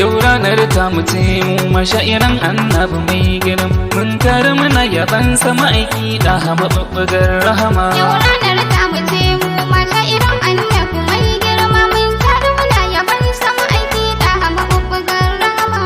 yau ranar ta mu ce mu mashairan annabi mai girma mun tare muna yaban sama aiki da mabubbugar rahama. Yau ranar ta mu ce mu mashairan annabi mai girma mun tare muna yaban sama aiki da mabubbugar rahama.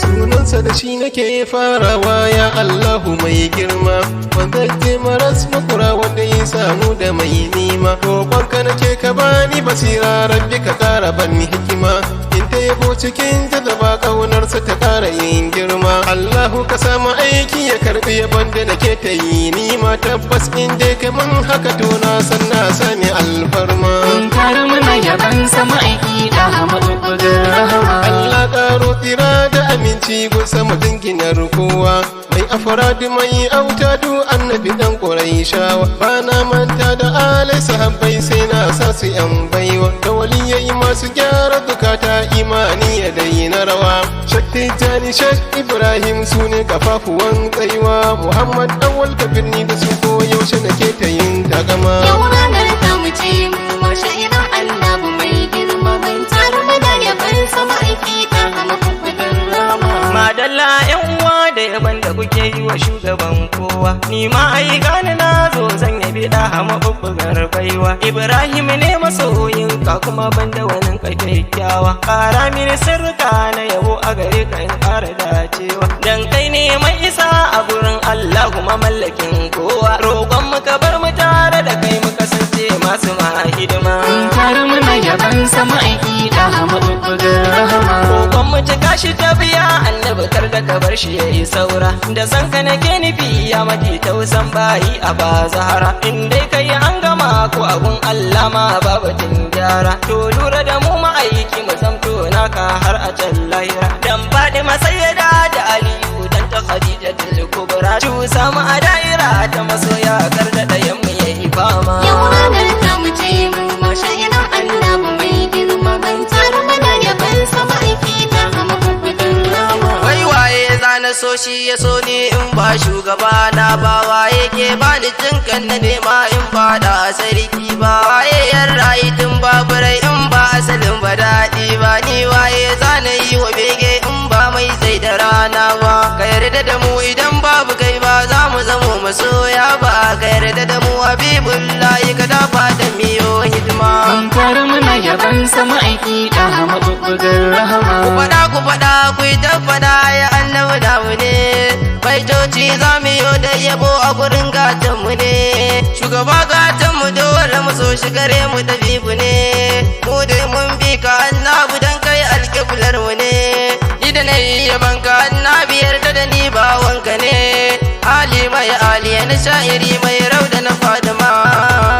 Sunansa da shi nake farawa ya Allahu mai girma, wanda ke maras makura wanda ya samu da mai nima. Roƙonka nake ka bani basira rabbi ka ƙara bani hikima, in ta yabo cikin jadaba ƙaunarsa ta ƙara yin girma. Allahu ka samu aiki ya karɓi yabon da nake ta yi nima, tabbas in dai kaman haka to na san na sani alfarma. Mun tare muna yaban sama aiki da mabubbugar rahama. Allah ƙaro tsira da aminci gun sama dinginar kowa, mai afaradi mai autadu annabi dan Quraishawa. Ba na manta da alai sahabbai sai na sa su yan baiwa, da waliyai masu gyara zukata imani ya daina rawa. Shakti jani Shek Ibrahim su ne kafafuwan tsayuwa, Muhammad awwal kabirni da su ko yaushe nake ta yin takama. Yau ranar ta mu ce mu mashairan annabi mai girma mun tare muna yaban sama aiki da mabubbugar rahama. Madalla yan uwa da yaban da kuke yi wa shugaban kowa, ni ma ai gani na zo zan yabi da mabubbugar baiwa. Ibrahim ne masoyin ka kuma banda wani ka kyakkyawa, ƙara mini sirka na yabo a gare ka in ƙara dacewa, dan kai ne mai isa a gurin Allah kuma mallakin kowa. Roƙon mu ka bar mu tare da kai mu kasance masu ma hidima. Mun tare muna yaban sama aiki da mabubbugar rahama. Roƙon mu cika shi ta biya annabi kar da ka bar shi yayi saura, da san ka nake nufi ya mafi tausan bayi a ba zahara. In dai kai an gama ko abun Allah ma babatin gyara, to lura da mu ma'aiki mu zamto naka har a can lahira. Dan faɗi masayyada da Aliyu dan ta Khadijatul Kubra, cusa mu a da'ira ta masoya kar da ɗayan mu yayi fama. Yau ranar ta mu ce mu mashairan annabi mai girma mun tare muna yaban sama aiki da mabubbugar rahama. Wai waye zana so shi ya so ni in ba shugaba na ba, waye ke bani jinkan na nema in ba da sarki ba, waye yan rayu tun babu rai in ba asalin ba daɗi ba, ni waye zana yi wa bege in ba mai sai da rana ba. Ka yarda da mu idan babu kai ba za mu zamo masoya ba, ka yarda da mu habibullahi ka dafa da miyo hidima. Mun tare muna yaban sama aiki da mabubbugar rahama. Ku faɗa ku yi ta faɗa ya annabi namu ne, baitoci za mu yi da yabo a gurin gatanmu ne. Shugaba gatanmu dole mu so shi gare mu tabibu ne, mu dai mun bi ka annabi dan kai alƙiblar mu ne. Ni da na yi yaban ka annabi yarda da ni ba wanka ne, Ali mai aliya na sha'iri mai rauda na Fadima.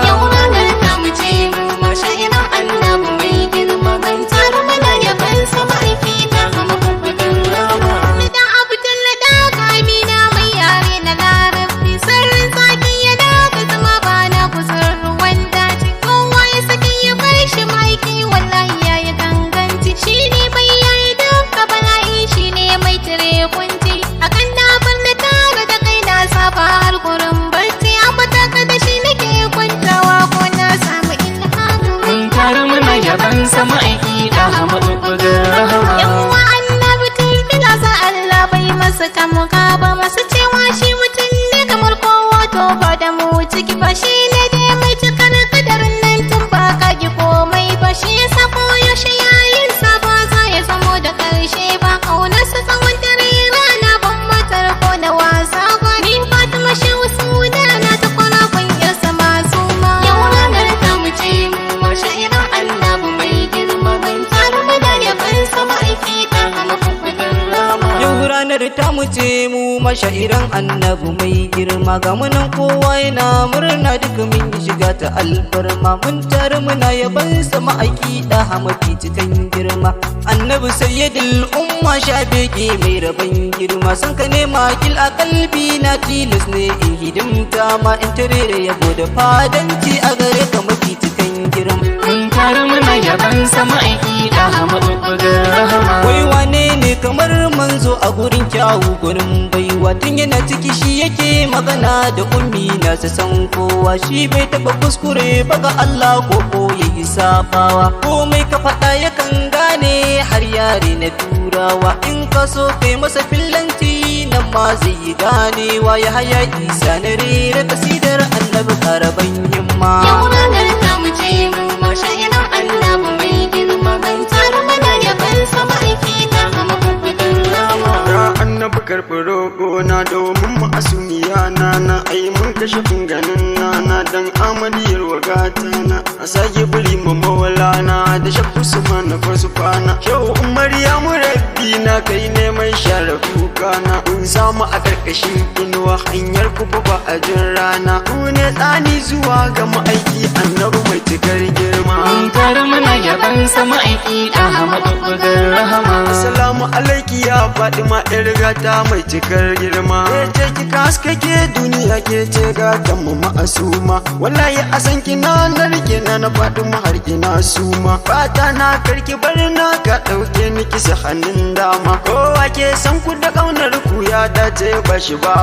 Yau ranar ta mu ce mu mashairan annabi mai girma mun tare muna yaban sama aiki da mabubbugar rahama. Da Abdul da Kamina mai yare na Larabci, sirrin zaki ya daga zama bana kusur ruwan daji. Kowa ya saki ya bar shi maiki wallahi yayi ganganci, shi ne bai yayi duka bala'i, shi ne mai tire kunci. Akan na bar na tare da kai na saba har gurin barci, amma taka da shi nake kwantawa ko na samu ilhamu. Mun tare muna yaban sama aiki da mabubbugar rahama. Yawwa annabi tilfila sa Allah bai masa tamuka ba, masu cewa shi mutum ne kamar kowa to ba da mu ciki ba, shi ne dai mai cikar kadarin nan tun ba kagi komai ba, shi ya sa koyaushe yayin sa ba za ya zamo da karshe ba, ƙaunarsa tsawon dare rana ban matar ko na wasa ba, ni Fatima Shehu sunana ta kwana kwanyarsa masu ma. Yau ranar ta mu ce mu mashairan annabi mai girma mun tare muna yaban sama aiki da mabubbugar rahama. Yau ranar ta mu ce mu mashairan annabi mai girma, ga munan kowa yana murna duka mun yi shiga ta alfarma, mun tare muna yaban sama aiki da mafi cikin girma. Annabi sayyidul umma shabeke mai rabon girma, san ka nema kil a kalbi na tilas ne in hidimta ma, in tare da yabo da fadanci a gare ka mafi cikin girma. Mun tare muna yaban sama aiki da mabubbugar rahama. Wai wane ne kamar manzo a gurin kyawu gurin baiwa tun yana ciki shi yake magana da ummi na san kowa shi bai taba kuskure ba ga Allah ko yayi sabawa komai ka faɗa yakan gane har yare na turawa in ka so kai masa fillanci nan ma zai yi ganewa ya haya isa na rera kasidar annabi karaban himma Yau ranar tamu ce mu masha'iran annabi mai girma ban taru mana yaban sama aiki ta hama kubudin rama. Ya annabi karɓi roƙo na domin ma'asumiya na ai mun kashe ganin na dan amaliyar wagata na a sake buri ma maulana da shakku su mana fasu kwana yau umar ya murabbi na kai neman share kuka na in samu a ƙarƙashin inuwa hanyar ku ba a jin rana ku ne tsani zuwa ga ma'aiki annabi mai cikar girma Mun taru muna yaban sama aiki da maɓuɓɓugar rahama. Assalamu alaiki ya Fatima yar gata mai cikar girma ke ce kika haskake duniya ke ce gatan mu ma'asuma wallahi a san kina na rike na Fatima har kina suma fata na karki bar na ka dauke ni kisa hannun dama kowa ke san ku da kaunar ku ya dace ba shi ba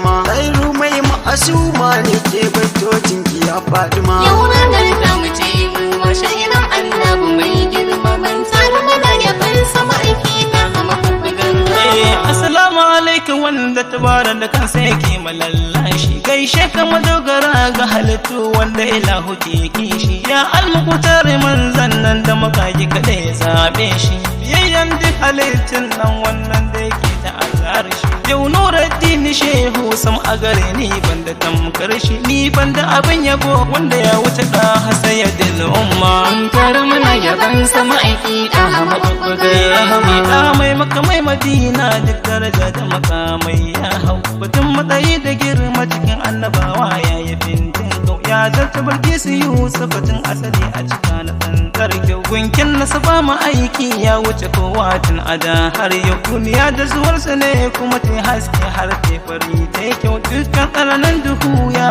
ma tsairu mai ma'asuma ne ke baitocin ki ya Fatima Yau ranar tamu ce mu masha'iran annabi mai girma ban taru mana yaban sama aiki ta hama kubudin rama. Assalamu alaikum wanda tabara da kansa yake malallashi gaishe ka madogara ga halittu wanda ilahu ke kishi ya almukutar manzan nan da makaji kada ya zabe shi biyayyan duk halittun nan wannan da yake ta azhar shi yau nuruddin shehu sam a gare ni banda tamkar shi ni banda abin yabo wanda ya wuce da hasayadil umma Mun taru muna yaban sama aiki da maɓuɓɓugar rahama. Da mai makamai madina duk daraja da makamai ya hau batun matsayi da girma cikin annabawa ya yi fintin kau ya zarta barki su yi batun asali a cika na tsantsar kyau gunkin nasa ba mu aiki ya wuce kowa tun ada har yau duniya da zuwarsa ne kuma ta haske har ta fari ta kyau dukkan tsananin duhu ya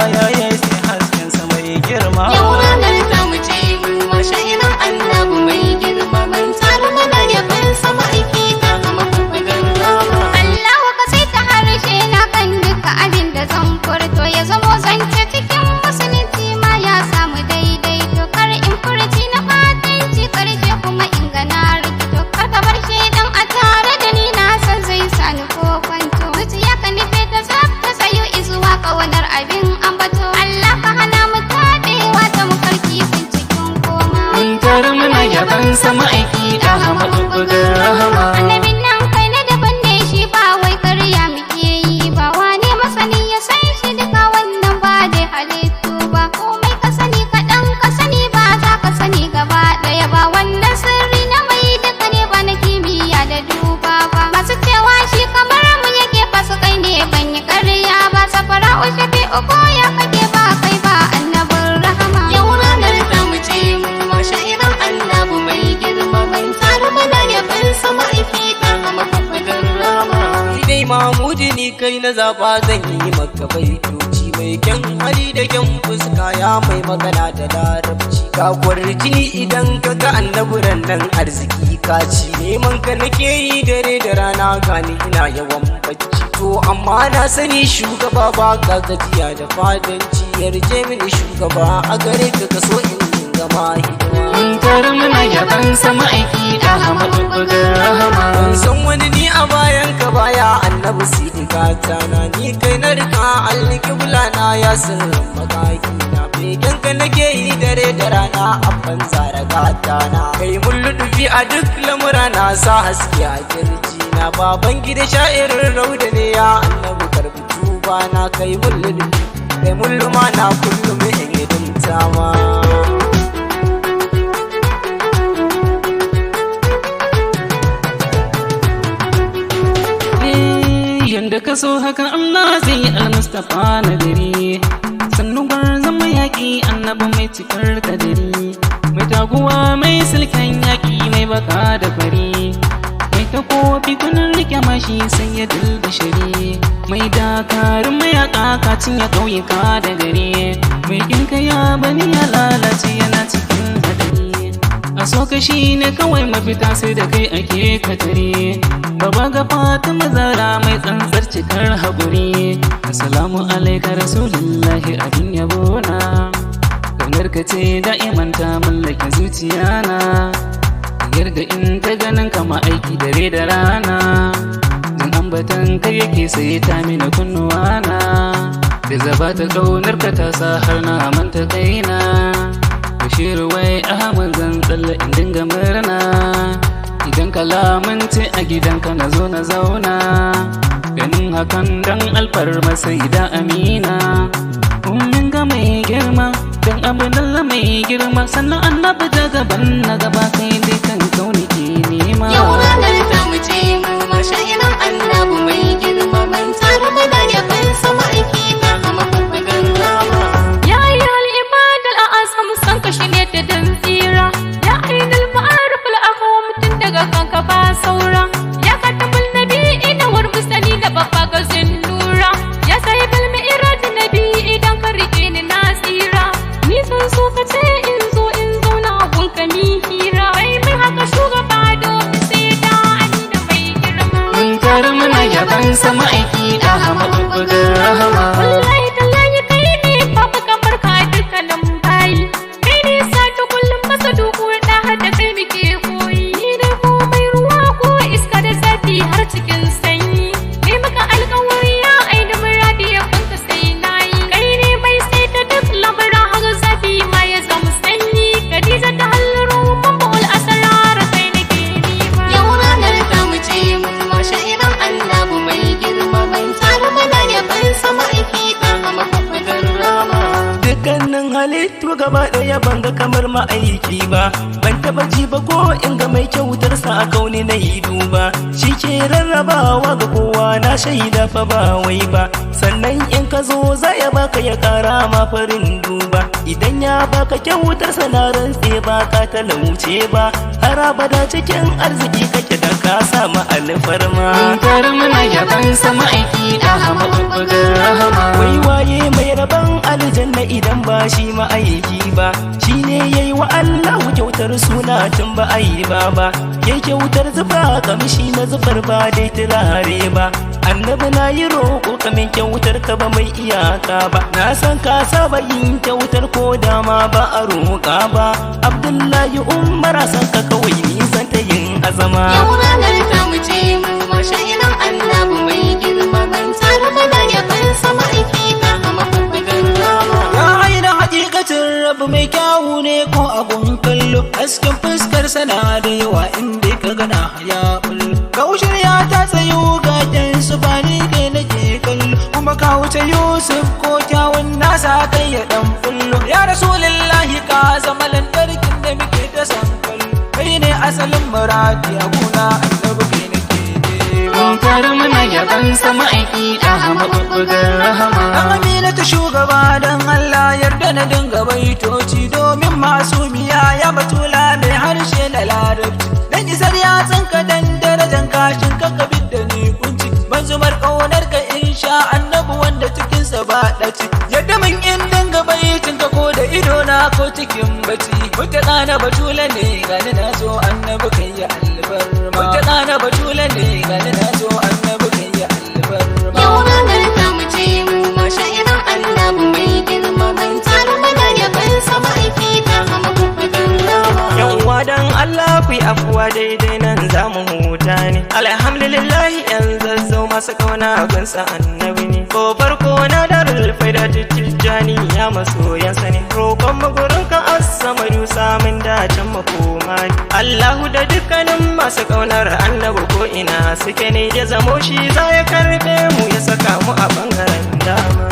sai hasken sa mai girma Yau ranar tamu ce mu masha'iran annabi mai girma ban taru mana yaban sama aiki ta hama kubudin rama. Allahu ka sai ta harshe na kan duka abin da zan furto ya zamo zance cikin musulunci ma ya samu daidaito kar in furci na fatanci karshe kuma in gana rikito kar ka bar shaidan a tare da ni na san zai sani ko kwanto zuciya ka nufe ta tsafta sayo izuwa kawanar abin ambato Allah ka hana mu taɗewa ta mu karki kun cikin koma. Mun taru muna yaban sama aiki da maɓuɓɓugar rahama. Annabin nan kai na daban ne shi ba wai karya muke yi ba wane masani ya san shi duka wannan ba dai halittu ba komai ka sani kaɗan ka sani ba za ka sani gaba ɗaya ba wannan sirri na mai duka ne ba na kimiyya da duba ba masu cewa shi kamar mu yake fasu kai ne ban yi karya ba safara ushafi uku ya kake ba kai ba annabin rahama. Yau ranar tamu ce mu masha'iran annabi mai girma ban taru mana yaban sama aiki ta hama kubudin rama. Ni dai Mahmudu ni kai na zaba zan yi maka baitoci mai kyan hali da kyan fuska ya mai magana da larabci ka kwarjini idan ka ga annaburan nan arziki ka ci neman ka nake yi dare da rana gani ina yawan bacci to amma na sani shugaba ba ka gajiya da fadanci yarje mini shugaba a gare ka kaso in gama hidima Mun taru muna yaban sama aiki da maɓuɓɓugar rahama. ban san wani ni a bayan ka baya annabi sidika na ni kai na rika alkibla na ya sirrin magaki na begen ka nake yi dare da rana abban zara gata na kai mun ludufi a duk lamura na sa haske a kirji na baban gida sha'irin rauda ne ya annabi karbi tuba na kai mun ludufi kai mun lumana kullum in hidimta ma Yanda ka so haka Allah zai yi al-Mustapha na dare sannu gwarzon mayaƙi annabi mai cikar kadari mai taguwa mai silken yaƙi mai baka da fari mai takobi kunan rike mashi sai ya dilba shari mai dakarun mayaƙa kacin ya ƙauyuka da gari mai kinka ya bani ya lalace yana cikin hadari a so ka shi ne kawai mafita sai da kai ake katare baba ga Fatima Zara mai tsantsar cikar haƙuri assalamu alaika rasulullahi abin yabona kaunar ka ce da'iman ta mallake zuciyana yarda in ta ganin kama aiki dare da rana jin ambatan kai yake sai ta mina kunnuwana da zaba ta kaunar ka ta sa har na manta kaina bashir wai ahmad zan tsalla in dinga murna idan kalamanci a gidanka na zo na zauna ganin hakan dan alfarma sai da amina ummin ga mai girma dan abin mai girma sannan annabi ta gaban na gaba kai dai kan kauni ke nema Yau ranar ta mu ce mu mashayiran annabi mai girma ban tsara mana yaban sama aiki na mafafagar rama. Ya yi al'ibadar a asam san ka shi ne da dan tsira ya ainihin ma'arufin akawa mutum daga kanka ba saura ya katabul nabi ina war musali da babba ga nura ya sai bilmi iradi nabi idan ka rike ni na tsira ni sun so ka ce in zo na gunka mi hira bai mai haka shugaba domin sai da amina mai girma mun tare muna yaban sama aiki da mafafagar rahama wallahi tallahi kai ne babu kamar ka dukkanin bayi kai ne sa ta kullum masa dukuwar da har da kai muke koyi ni da komai ruwa ko iska da zafi har cikin sanyi kai maka alƙawari ya aini muradi ya kunka sai nayi kai ne mai sai ta duk lamura har zafi ma ya zama sanyi Khadija ta hallaro mambul asrar kai nake nima Yau ranar ta mu ce mu mashayiran annabi mai girma ban tsara mana yaban sama aiki na mafafagar rama. dukkanin halittu gaba ɗaya ban ga kamar ma'aiki ba ban taɓa ji ba ko in ga mai kyautar sa a kauni na yi duba shi ke rarrabawa ga kowa na shaida fa ba wai ba sannan in ka zo za ya baka ya ƙara ma farin duba idan ya baka kyautar sa na rantse ba ka talauce ba har abada cikin arziki kake da ka samu alfarma tare muna yaban sama aiki da mafafagar rahama wai waye mai rabon aljanna idan ba shi ma'aiki ba shi ne yayi wa Allahu kyautar suna tun ba a yi ba yayi kyautar zuba kamshi na zufar ba dai turare ba annabi na yi roƙo kamin kyautar ka ba mai iyaka ba na san ka saba yin kyautar ko dama ba a roƙa ba Abdullahi Umar san ka kawai nisan ta yin azama Yau ranar ta mu ce mu mashayiran annabi mai girma ban tsara mana yaban sama aiki na mafafagar rama. Ya aina hakikatin rabu mai kyawu ne ko abun kallo hasken fuskar sana da yawa inda ka gana ya bullo kaushir ya ta tsayo gajen su ba ni kai nake kallo kuma ka wuce Yusuf ko kyawun nasa kai ya dan bullo ya rasulullahi ka zama lantarkin da muke ta san kallo kai ne asalin muradi a gona annabi kai nake mun tare muna yaban sama aiki da mafafagar rahama Dan Amina ta shugaba don Allah yarda na dinga baitoci domin masumiya ya batula mai harshe da larabci dan isar ya tsinka dan darajan kashin ka kabid da ni kunci ban zumar kaunar ka insha annabi wanda cikin sa ba daci yadda mun in dinga baitin ka ko da ido na ko cikin bacci mutaka na batula ne gani na zo annabi kai ya albarma mutaka na batula ne gani na zo annabi kai ya albarma Yau ranar ta mu ce mu mashayiran annabi mai girma ban tsara mana yaban sama aiki na mafafagar rama. Yawwa dan Allah ku yi afuwa daidai nan za mu huta ne alhamdulillah yan zazzau masu kauna gunsa annabi ne ko farko na darul faida tijjani ya masoyansa ne roƙon magurin ka asama dusa min dacin makoma ne Allahu da dukkanin masu kaunar annabi ko ina suke ne ya zamo shi za ya karbe mu ya saka mu a bangaren dama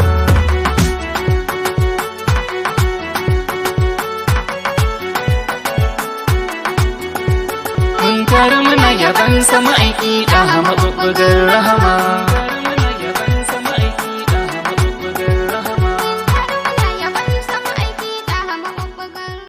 mun tare muna yaban sama aiki da mafafagar rahama